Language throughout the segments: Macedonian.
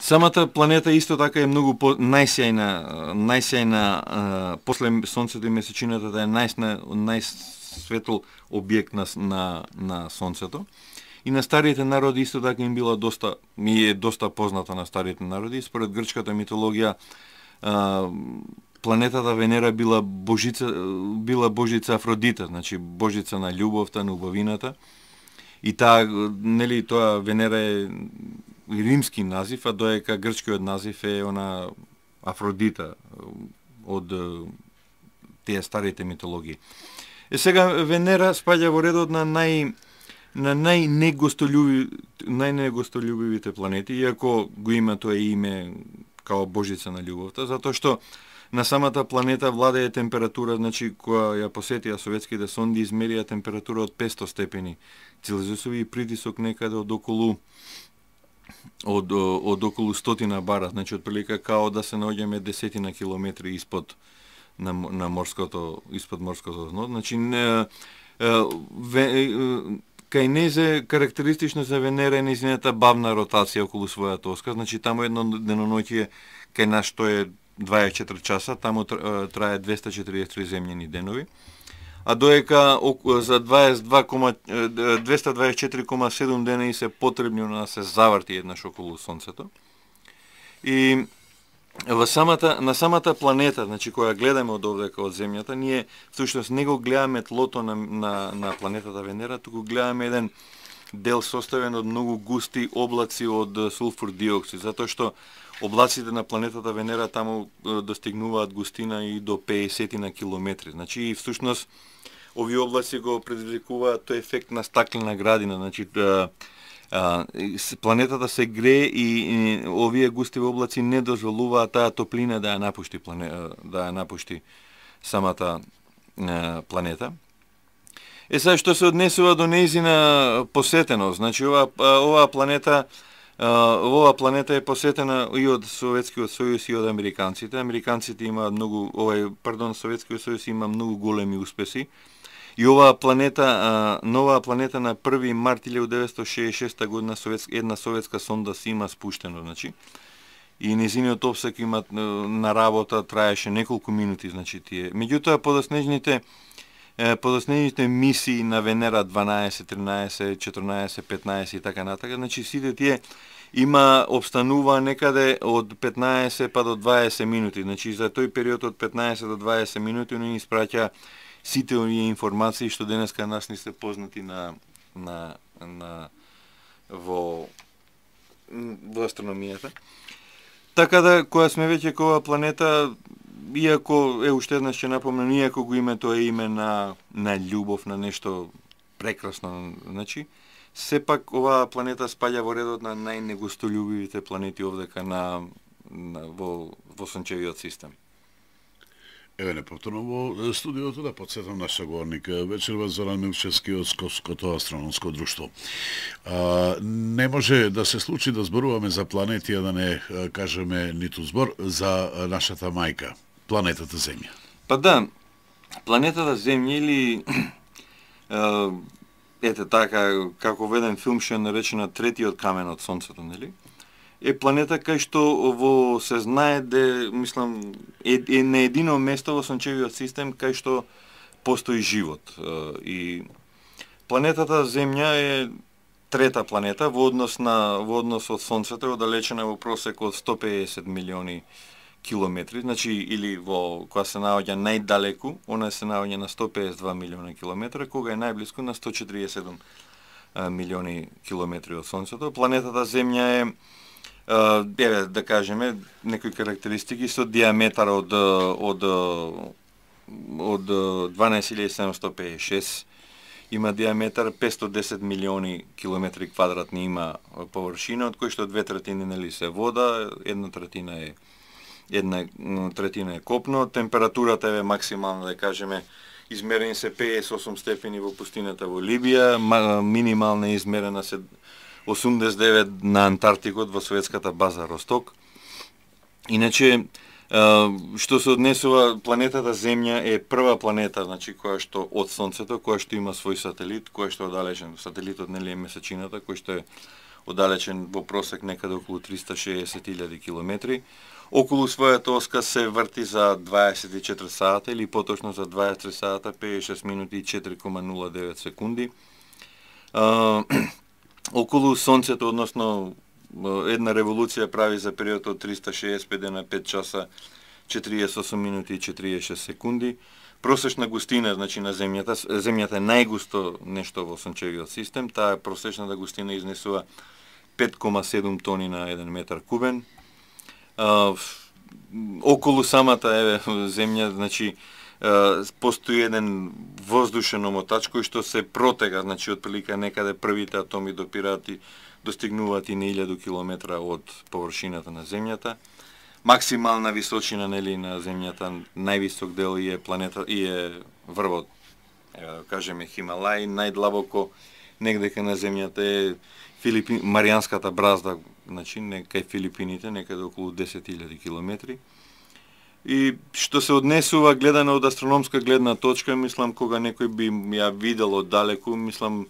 Самата планета исто така е многу најсјајна после сонцето и месечината да е најсветл објект на сонцето. И на старите народи исто така им е доста позната на старите народи. Според грчката митологија планетата Венера била божица Афродита, значи божица на љубовта, на убавината. И тоа Венера е римски назив, а доека грчкиот назив е она Афродита од тие старите митологии. Сега Венера спаѓа во редот на најнегостолюбивите планети, иако го има тоа име као божица на љубовта, затоа што на самата планета владее температура, значи која ја посетија советските сонди, измерија температура од 500 степени Целзиусови и притисок некаде од околу 100 бара, значи отприлика као да се наоѓаме десетина километри испод морското дно. Значи кај незе карактеристично за Венера е нејзината бавна ротација околу својата оска, значи таму едно деноноќие кај нас што е 24 часа, таму трае 243 земјени денови, а доека за 224,7 дена и се потребни да се заврти еднаш околу Сонцето. И на самата планета, значи која гледаме од овдека од Земјата, ние всушност не го гледаме тлото на планетата Венера, туку гледаме еден дел составен од многу густи облаци од сулфур диоксид, затоа што облаците на планетата Венера таму достигнуваат густина и до 50 на километри. Значи и всушност овие облаци го предизвикуваат тој ефект на стаклена градина, значи планетата се грее и овие густи облаци не дозволуваат таа топлина да ја напушти самата планета. Сега што се однесува до нејзина посетеност, значи оваа планета е посетена и од Советскиот сојуз и од американците. Американците имаат Советскиот сојуз има многу големи успеси. И оваа планета на 1 март 1966 година една советска сонда си има спуштено, значи. И незиниот обсек на работа траеше неколку минути, значи тие. Меѓутоа подоснежните мисии на Венера 12, 13, 14, 15 и така натака, значи сите тие обстанува некаде од 15 па до 20 минути. Значи за тој период од 15 до 20 минути они испраќа сите овие информации што денеска нас ни се познати во астрономијата. Така да, кога сме веќе кога планета, иако уште еднаш ќе напомнам, иако го име тоа име на љубов, на нешто прекрасно, значи, сепак оваа планета спаѓа во редот на најнегостолюбивите планети овдека во сончевиот систем. Еве неповторно во студиото да подсетам на саговорник вечерва Зоран Милчевски од Скопското астрономско друштво. Не може да се случи да зборуваме за планети, а да не кажеме ниту збор за нашата мајка, планетата Земја. Па да, планетата Земја или ете така, како во еден филм што е наречена третиот камен од Сонцето, нели? Е планета кај што се знае мислам, е на едино место во сончевиот систем кај што постои живот. И планетата Земја е трета планета во однос од Сонцето, е оддалечена во просек од 150 милиони километри, значи или кога се наоѓа најдалеку, она се наоѓа на 152 милиона километра, кога е најблиску на 147 милиони километри од Сонцето. Планетата Земја е да кажеме некои карактеристики со диаметар од 12.756, има диаметар 510 милиони километри квадратни има површина, од кои што 2/3 се вода, 1/3 е копно, температурата е максимална, да кажеме, измерени се 58 степени во пустината во Либија, минимална е измерена 89 на Антарктикот во советската база Росток. Иначе, што се однесува, планетата Земја е прва планета, значи која што од Сонцето, која што има свој сателит, која што е оддалечен. Сателитот нели е месечината, кој што е оддалечен во просек некаде околу 360.000 километри. Околу својата оска се врти за 24 сата или поточно за 23 сата, 56 минути и 4,09 секунди. Околу Сонцето, односно една револуција прави за период од 365 дена, 5 часа, 48 минути и 46 секунди. Просечна густина, значи на земјата, земјата е најгусто нешто во сончевиот систем, таа просечната густина изнесува 5,7 тони на 1 метар кубен. Околу самата земја, значи постои еден воздушен омотач кој што се протега, значи отприлика некаде првите атоми допираат и достигнуваат и на 1000 километра од површината на земјата. Максимална височина нели на земјата, највисок дел е планета и е врвот, да кажеме Хималај, најдлабоко негдека на земјата е Маријанската бразда, значи кај Филипините, некаде околу 10.000 километри. И што се однесува гледано од астрономска гледна точка, мислам кога некој би ја видел оддалеку, мислам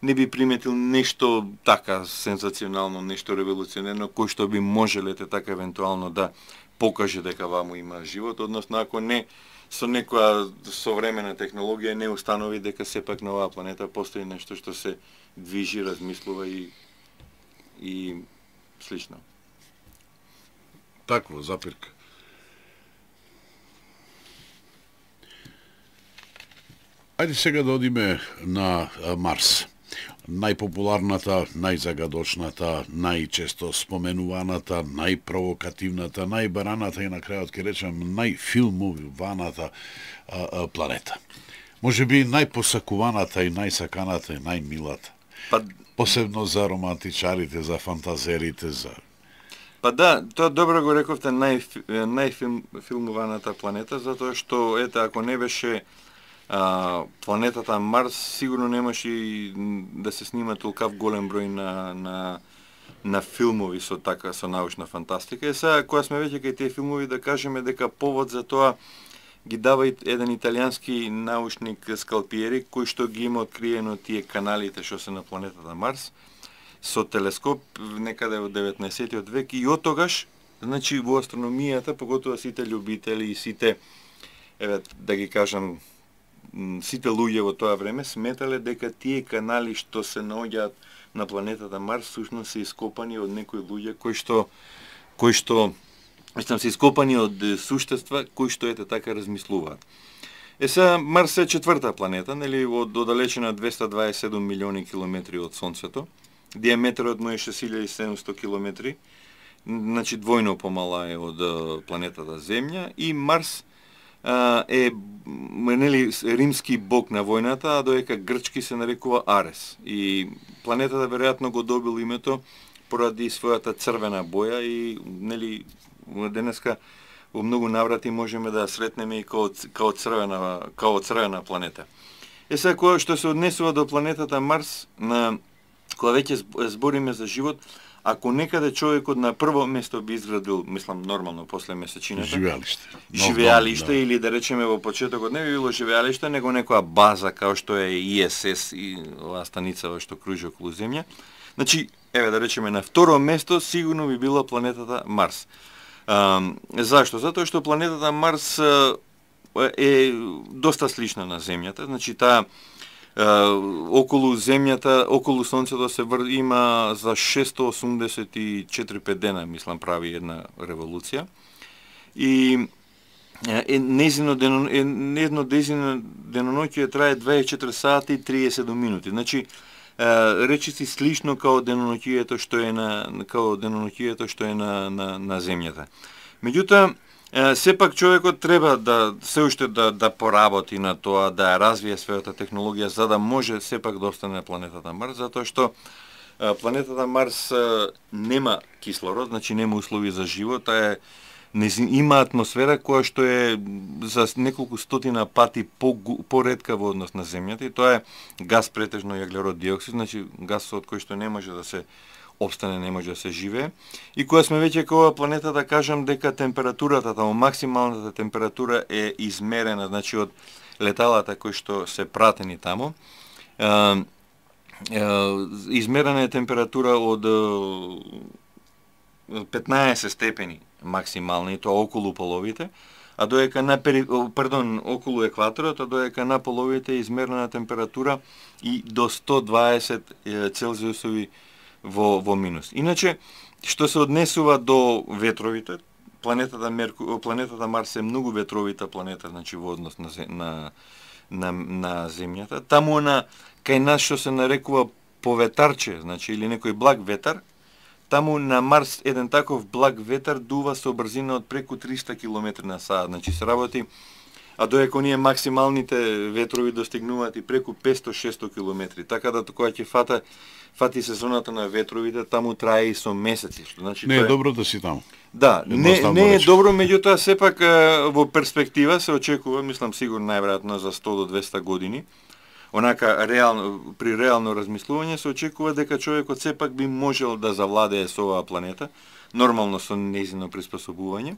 не би приметил нешто така сензационално, нешто револуционерно, кој што би можеле така евентуално да покаже дека ваму има живот, односно ако не со некоја современа технологија не установи дека сепак на оваа планета постои нешто што се движи, размислува и слично. Такво, запирка. Ајде сега да одиме на Марс. Најпопуларната, најзагадочната, најчесто споменуваната, најпровокативната, најбараната и на крајот ќе речем најфилмуваната планета. Може би најпосакуваната и најсаканата и најмилата. Посебно за романтичарите, за фантазерите, за... Па да, тоа добро го рековте, најфилмуваната планета, затоа што, ете, ако не беше планетата Марс, сигурно немаше и да се снима толкав голем број на филмови со научна фантастика. И сега, кога сме веќе кај тие филмови, да кажеме дека повод за тоа ги дава еден италијански научник Скалпиери, кој што ги има откриено тие каналите што се на планетата Марс со телескоп некаде во 19 век, и од тогаш, значи во астрономијата, поготоа сите љубители и сите, да ги кажам, сите луѓе во тоа време сметале дека тие канали што се наоѓаат на планетата Марс всушност се ископани од некои луѓе кои што се ископани од суштества кои што ете така размислуваат. Сега Марс е четврта планета, нели, од оддалечена 227 милиони километри од Сонцето. Диаметрот му е 6700 километри, значи двојно помала е од планетата Земја, и Марс е нели римски бог на војната, а доека грчки се нарекува Арес. И планетата веројатно го добил името поради својата црвена боја и нели денеска во многу наврати можеме да ја сретнеме и као црвена планета. Сега кога што се однесува до планетата Марс, кога веќе збориме за живот, ако некаде човекот на прво место би изградил, мислам нормално после месечината, живеалиште, или да речеме во почетокот не би било живеалиште, него некоја база као што е ИСС и оваа станица што кружи околу Земја. Значи, да речеме на второ место сигурно би била планетата Марс. Зашто? Затоа што планетата Марс е доста слична на Земјата, значи таа околу Земјата, околу Сонцето се има за 684-5 дена, мислам, прави една револуција. И незино деноноќие трае 24 сати и 37 минути. Значи, речиси слично као деноноќието што е на Земјата. Меѓутоа, сепак човекот треба да се уште да поработи на тоа, да развие својата технологија за да може сепак да остане на планетата Марс, затоа што планетата Марс нема кислород, значи нема услови за живот, има атмосфера која што е за неколку стотина пати поретка во однос на Земјата, и тоа е газ, претежно јаглерод диоксид, значи газ од кој што не може да се обстане, не може да се живее. И кога сме веќе кога планета, да кажам дека температурата, таму максималната температура е измерена, значи од леталата кои што се пратени таму, измерена е температура од 15 степени максимална, и тоа околу половите, а доека околу екваторот, а доека на половите е измерена температура и до 120 Целзиусови во минус. Иначе, што се однесува до ветровите, планетата Марс е многу ветровита планета, значи во однос на земјата. Таму кај нас што се нарекува поветарче, значи или некој благ ветар, таму на Марс еден таков благ ветар дува со брзина од преку 300 км на саат, значи се работи, а доека оние максималните ветрови достигнуваат и преку 500-600 км. Така да кога ќе фати сезоната на ветровите, таму трае и со месеци, што значи не е добро да си таму. Да, не е добро, меѓутоа сепак во перспектива се очекува, мислам сигурно најверојатно за 100 до 200 години, онака при реално размислување се очекува дека човекот сепак би можел да завладее со оваа планета, нормално со нејзино приспособување,